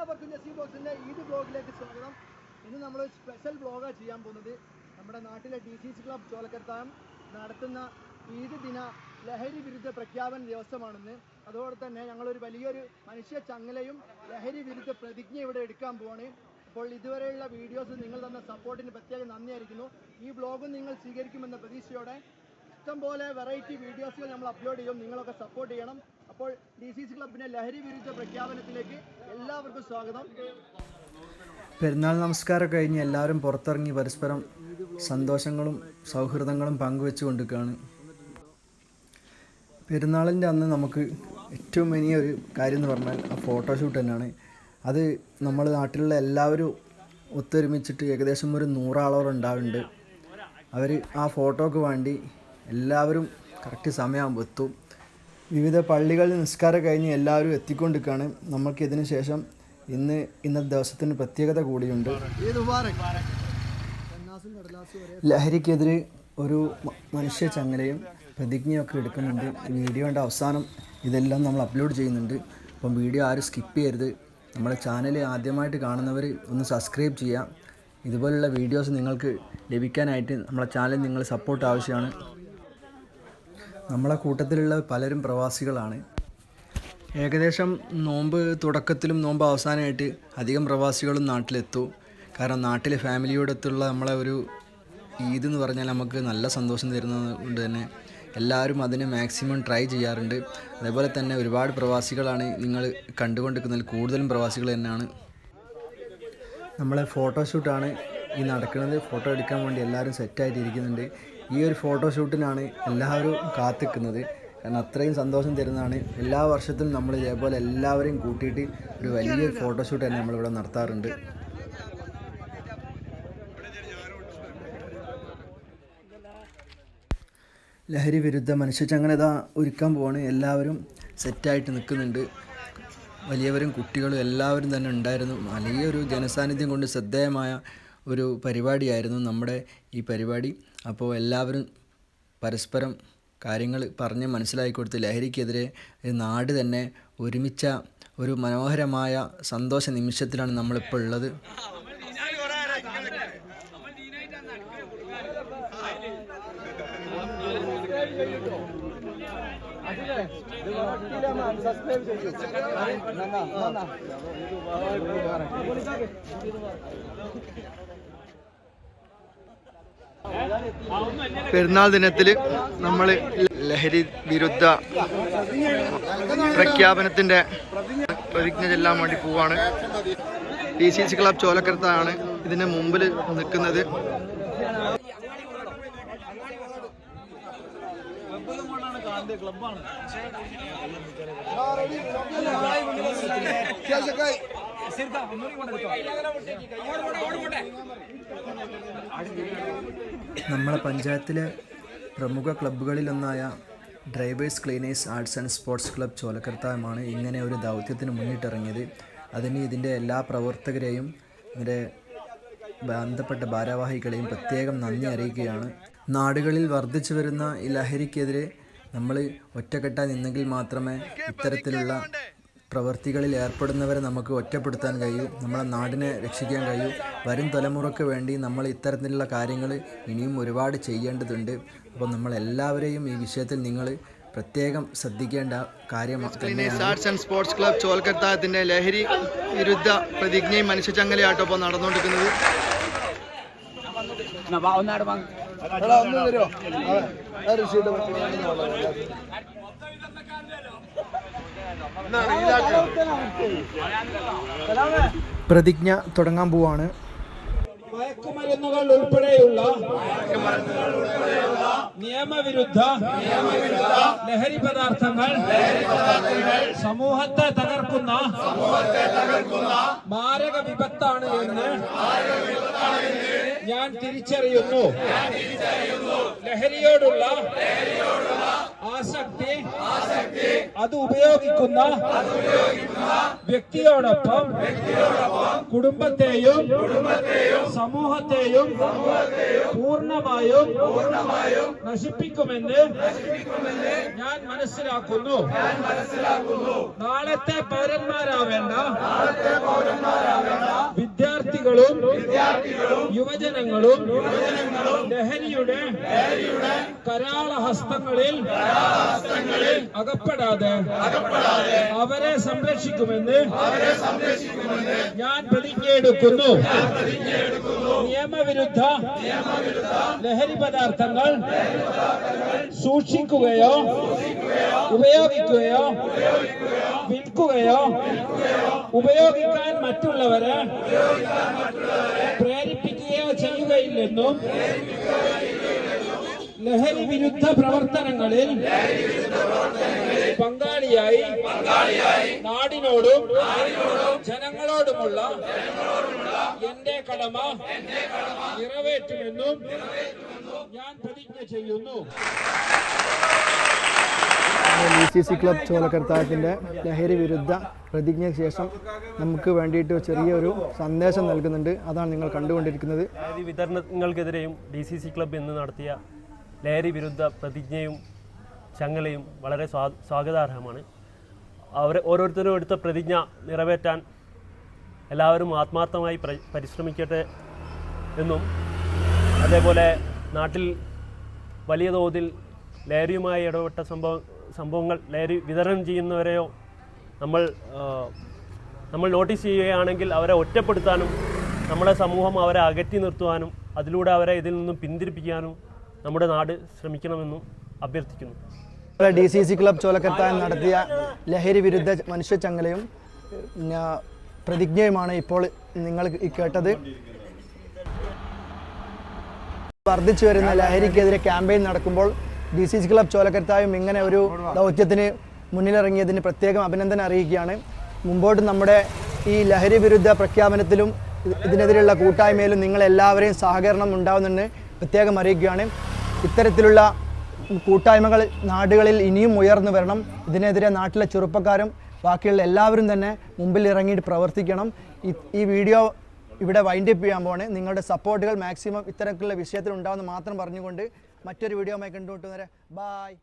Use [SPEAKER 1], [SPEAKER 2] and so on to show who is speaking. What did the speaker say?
[SPEAKER 1] എല്ലാവർക്കും നസീബ് ബോക്സിന്റെ ഈദ് ബ്ലോഗിലേക്ക് സ്വാഗതം. ഇന്ന് നമ്മൾ സ്പെഷ്യൽ ബ്ലോഗാണ് ചെയ്യാൻ പോകുന്നത്. നമ്മുടെ നാട്ടിലെ DCC ക്ലബ് ചോലക്കരത്തായം നടത്തുന്ന ഈദ് ദിന ലഹരി വിരുദ്ധ പ്രഖ്യാപന ദിവസമാണെന്ന്. അതോടെ തന്നെ ഞങ്ങളൊരു വലിയൊരു മനുഷ്യ ചങ്ങലയും ലഹരി വിരുദ്ധ പ്രതിജ്ഞ ഇവിടെ എടുക്കാൻ പോവാണ്. അപ്പോൾ ഇതുവരെയുള്ള വീഡിയോസ് നിങ്ങൾ തന്ന സപ്പോർട്ടിന് പ്രത്യേകം നന്ദിയായിരിക്കുന്നു. ഈ ബ്ലോഗും നിങ്ങൾ സ്വീകരിക്കുമെന്ന പ്രതീക്ഷയോടെ ഇഷ്ടംപോലെ വെറൈറ്റി വീഡിയോസുകൾ നമ്മൾ അപ്ലോഡ് ചെയ്യും. നിങ്ങളൊക്കെ സപ്പോർട്ട് ചെയ്യണം. അപ്പോൾ DCC ക്ലബിന്റെ ലഹരി വിരുദ്ധ പ്രഖ്യാപനത്തിലേക്ക് എല്ലാവർക്കും സ്വാഗതം.
[SPEAKER 2] പെരുന്നാൾ നമസ്കാരം കഴിഞ്ഞ് എല്ലാവരും പുറത്തിറങ്ങി പരസ്പരം സന്തോഷങ്ങളും സൗഹൃദങ്ങളും പങ്കുവെച്ചു കൊണ്ടിരിക്കുകയാണ്. പെരുന്നാളിൻ്റെ അന്ന് നമുക്ക് ഏറ്റവും വലിയ ഒരു കാര്യം എന്ന് പറഞ്ഞാൽ ആ ഫോട്ടോഷൂട്ട് തന്നെയാണ്. അത് നമ്മൾ നാട്ടിലുള്ള എല്ലാവരും ഒത്തൊരുമിച്ചിട്ട് ഏകദേശം ഒരു 100 ആളോളം ഉണ്ടാവുന്നുണ്ട്. അവർ ആ ഫോട്ടോക്ക് വേണ്ടി എല്ലാവരും കറക്റ്റ് സമയമാകുമ്പോൾ എത്തും. വിവിധ പള്ളികളിൽ നിസ്കാരം കഴിഞ്ഞ് എല്ലാവരും എത്തിക്കൊണ്ടിരിക്കുകയാണ്. നമുക്കിതിന് ശേഷം ഇന്നത്തെ ദിവസത്തിന് പ്രത്യേകത കൂടിയുണ്ട്. ലഹരിക്കെതിരെ ഒരു മനുഷ്യ ചങ്ങലയും പ്രതിജ്ഞയൊക്കെ എടുക്കുന്നുണ്ട്. വീഡിയോൻ്റെ അവസാനം ഇതെല്ലാം നമ്മൾ അപ്ലോഡ് ചെയ്യുന്നുണ്ട്. അപ്പം വീഡിയോ ആരും സ്കിപ്പ് ചെയ്യരുത്. നമ്മുടെ ചാനൽ ആദ്യമായിട്ട് കാണുന്നവർ ഒന്ന് സബ്സ്ക്രൈബ് ചെയ്യാം. ഇതുപോലുള്ള വീഡിയോസ് നിങ്ങൾക്ക് ലഭിക്കാനായിട്ട് നമ്മളെ ചാനൽ നിങ്ങൾ സപ്പോർട്ട് ആവശ്യമാണ്. നമ്മളെ കൂട്ടത്തിലുള്ള പലരും പ്രവാസികളാണ്. ഏകദേശം നോമ്പ് തുടക്കത്തിലും നോമ്പ് അവസാനമായിട്ട് അധികം പ്രവാസികളും നാട്ടിലെത്തും. കാരണം നാട്ടിലെ ഫാമിലിയോടൊത്തുള്ള നമ്മളെ ഒരു ഈദ് എന്ന് പറഞ്ഞാൽ നമുക്ക് നല്ല സന്തോഷം തരുന്നത് കൊണ്ട് തന്നെ എല്ലാവരും അതിന് മാക്സിമം ട്രൈ ചെയ്യാറുണ്ട്. അതേപോലെ തന്നെ ഒരുപാട് പ്രവാസികളാണ് നിങ്ങൾ കണ്ടുകൊണ്ടിരിക്കുന്നതിൽ കൂടുതലും പ്രവാസികൾ തന്നെയാണ്. നമ്മളെ ഫോട്ടോഷൂട്ടാണ് ഈ നടക്കുന്നത്. ഫോട്ടോ എടുക്കാൻ വേണ്ടി എല്ലാവരും സെറ്റായിട്ടിരിക്കുന്നുണ്ട്. ഈ ഒരു ഫോട്ടോഷൂട്ടിനാണ് എല്ലാവരും കാത്തിക്കുന്നത്. കാരണം അത്രയും സന്തോഷം തരുന്നതാണ്. എല്ലാ വർഷത്തിലും നമ്മൾ ഇതേപോലെ എല്ലാവരെയും കൂട്ടിയിട്ട് ഒരു വലിയൊരു ഫോട്ടോഷൂട്ട് തന്നെ നമ്മളിവിടെ നടത്താറുണ്ട്. ലഹരി വിരുദ്ധ മനുഷ്യചങ്ങല ഒരുക്കാൻ പോവാണ്. എല്ലാവരും സെറ്റായിട്ട് നിൽക്കുന്നുണ്ട്. വലിയവരും കുട്ടികളും എല്ലാവരും തന്നെ ഉണ്ടായിരുന്നു. വലിയൊരു ജനസാന്നിധ്യം കൊണ്ട് ശ്രദ്ധേയമായ ഒരു പരിപാടിയായിരുന്നു നമ്മുടെ ഈ പരിപാടി. അപ്പോൾ എല്ലാവരും പരസ്പരം കാര്യങ്ങൾ പറഞ്ഞ് മനസ്സിലാക്കി കൊടുത്ത് ലഹരിക്കെതിരെ നാട് തന്നെ ഒരുമിച്ച ഒരു മനോഹരമായ സന്തോഷ നിമിഷത്തിലാണ് നമ്മളിപ്പോൾ ഉള്ളത്.
[SPEAKER 1] പെരുന്നാൾ ദിനത്തിൽ നമ്മൾ ലഹരി വിരുദ്ധ പ്രഖ്യാപനത്തിൻ്റെ പ്രതിജ്ഞ ചെല്ലാൻ വേണ്ടി പോവാണ്. DCC ക്ലബ് ചോലക്കരത്താണ് ഇതിന് മുമ്പിൽ നിൽക്കുന്നത്.
[SPEAKER 2] നമ്മളെ പഞ്ചായത്തിലെ പ്രമുഖ ക്ലബ്ബുകളിലൊന്നായ drivers cleaners arts and sports club ചോലക്കരത്തായമാണ് ഇങ്ങനെ ഒരു ദൗത്യത്തിന് മുന്നിട്ടിറങ്ങിയത്. അതിന് ഇതിൻ്റെ എല്ലാ പ്രവർത്തകരെയും ഇതിൻ്റെ ബന്ധപ്പെട്ട ഭാരവാഹികളെയും പ്രത്യേകം നന്ദി അറിയിക്കുകയാണ്. നാടുകളിൽ വർദ്ധിച്ചു വരുന്ന ഈ ലഹരിക്കെതിരെ നമ്മൾ ഒറ്റക്കെട്ടായി നിന്നെങ്കിൽ മാത്രമേ ഇത്തരത്തിലുള്ള പ്രവൃത്തികളിൽ ഏർപ്പെടുന്നവരെ നമുക്ക് ഒറ്റപ്പെടുത്താൻ കഴിയൂ. നമ്മളെ നാടിനെ രക്ഷിക്കാൻ കഴിയൂ. വരും തലമുറയ്ക്ക് വേണ്ടി നമ്മൾ ഇത്തരത്തിലുള്ള കാര്യങ്ങൾ ഇനിയും ഒരുപാട് ചെയ്യേണ്ടതുണ്ട്. അപ്പോൾ നമ്മളെല്ലാവരെയും ഈ വിഷയത്തിൽ നിങ്ങൾ പ്രത്യേകം ശ്രദ്ധിക്കേണ്ട കാര്യമാണ്.
[SPEAKER 1] ആർട്സ് ആൻഡ് സ്പോർട്സ് ക്ലബ് ചോലക്കരത്തായത്തിൻ്റെ ലഹരി വിരുദ്ധ പ്രതിജ്ഞയും മനുഷ്യചങ്ങലയാട്ടോ ഇപ്പോൾ നടന്നുകൊണ്ടിരിക്കുന്നത്.
[SPEAKER 2] പ്രതിജ്ഞ തുടങ്ങാൻ പോവാണ്.
[SPEAKER 3] മയക്കുമരുന്നുകൾ ഉൾപ്പെടെയുള്ള നിയമവിരുദ്ധ ലഹരി പദാർത്ഥങ്ങൾ സമൂഹത്തെ തകർക്കുന്ന മാരക വിപത്താണ് എന്ന് ഞാൻ തിരിച്ചറിയുന്നു. ലഹരിയോടുള്ള ആസക്തി അത് ഉപയോഗിക്കുന്ന വ്യക്തിയോടൊപ്പം കുടുംബത്തെയും സമൂഹത്തെയും പൂർണ്ണമായും നശിപ്പിക്കുമെന്ന് ഞാൻ മനസ്സിലാക്കുന്നു. നാളത്തെ പൗരന്മാരാവേണ്ട വിദ്യാർത്ഥികളും യുവജനങ്ങളും ലഹരിയുടെ കരാളഹസ്തങ്ങളിൽ അകപ്പെടാതെ അവരെ സംരക്ഷിക്കുമെന്ന് ഞാൻ പ്രതിജ്ഞയെടുക്കുന്നു. നിയമവിരുദ്ധ ലഹരി പദാർത്ഥങ്ങൾ സൂക്ഷിക്കുകയോ ഉപയോഗിക്കുകയോ വിൽക്കുകയോ ഉപയോഗിക്കാൻ മറ്റുള്ളവരെ പ്രേരിപ്പിക്കുകയോ ചെയ്യുകയില്ലെന്നും ലഹരി വിരുദ്ധ പ്രവർത്തനങ്ങളിൽ പങ്കാളിയായി നാടിനോടും ജനങ്ങളോടുമുള്ള എന്റെ കടമ നിറവേറ്റുമെന്നും ഞാൻ പ്രതിജ്ഞ ചെയ്യുന്നു.
[SPEAKER 2] DCC ക്ലബ് ചോലക്കർത്തായത്തിൻ്റെ ലഹരി വിരുദ്ധ പ്രതിജ്ഞയ്ക്ക് ശേഷം നമുക്ക് വേണ്ടിയിട്ട് ചെറിയൊരു സന്ദേശം നൽകുന്നുണ്ട്. അതാണ് നിങ്ങൾ കണ്ടുകൊണ്ടിരിക്കുന്നത്.
[SPEAKER 4] ലഹരി വിതരണങ്ങൾക്കെതിരെയും DCC ക്ലബ് ഇന്ന് നടത്തിയ ലഹരി വിരുദ്ധ പ്രതിജ്ഞയും ചങ്ങലയും വളരെ സ്വാഗതാർഹമാണ്. ഓരോരുത്തരും എടുത്ത പ്രതിജ്ഞ നിറവേറ്റാൻ എല്ലാവരും ആത്മാർത്ഥമായി പരിശ്രമിക്കട്ടെ എന്നും, അതേപോലെ നാട്ടിൽ വലിയ തോതിൽ ലഹരിയുമായി ഇടപെട്ട സംഭവങ്ങൾ ലഹരി വിതരണം ചെയ്യുന്നവരെയോ നമ്മൾ നോട്ടീസ് ചെയ്യുകയാണെങ്കിൽ അവരെ ഒറ്റപ്പെടുത്താനും നമ്മുടെ സമൂഹം അവരെ അകറ്റി നിർത്തുവാനും അതിലൂടെ അവരെ ഇതിൽ നിന്നും പിന്തിരിപ്പിക്കാനും നമ്മുടെ നാട് ശ്രമിക്കണമെന്നും അഭ്യർത്ഥിക്കുന്നു.
[SPEAKER 2] DCC ക്ലബ് ചോലക്കർത്തായം നടത്തിയ ലഹരി വിരുദ്ധ മനുഷ്യച്ചങ്ങലയും പ്രതിജ്ഞയുമാണ് ഇപ്പോൾ നിങ്ങൾ കേട്ടത്. വർദ്ധിച്ചു വരുന്ന ലഹരിക്കെതിരെ ക്യാമ്പയിൻ നടക്കുമ്പോൾ DCC ക്ലബ് ചോലക്കർത്തായും ഇങ്ങനെ ഒരു ദൗത്യത്തിന് മുന്നിലിറങ്ങിയതിന് പ്രത്യേകം അഭിനന്ദനം അറിയിക്കുകയാണ്. മുമ്പോട്ട് നമ്മുടെ ഈ ലഹരി വിരുദ്ധ പ്രഖ്യാപനത്തിലും ഇതിനെതിരെയുള്ള കൂട്ടായ്മയിലും നിങ്ങളെല്ലാവരെയും സഹകരണം ഉണ്ടാവുമെന്ന് പ്രത്യേകം അറിയിക്കുകയാണ്. ഇത്തരത്തിലുള്ള കൂട്ടായ്മകൾ നാടുകളിൽ ഇനിയും ഉയർന്നു വരണം. ഇതിനെതിരെ നാട്ടിലെ ചെറുപ്പക്കാരും ബാക്കിയുള്ള എല്ലാവരും തന്നെ മുമ്പിൽ ഇറങ്ങിയിട്ട് പ്രവർത്തിക്കണം. ഈ വീഡിയോ ഇവിടെ വൈൻഡപ്പ് ചെയ്യാൻ പോവാണ്. നിങ്ങളുടെ സപ്പോർട്ടുകൾ മാക്സിമം ഇത്തരത്തിലുള്ള വിഷയത്തിൽ ഉണ്ടാവുമെന്ന് മാത്രം പറഞ്ഞുകൊണ്ട് മറ്റൊരു വീഡിയോയുമായി കണ്ടുമുട്ടുന്നവരെ ബായ്.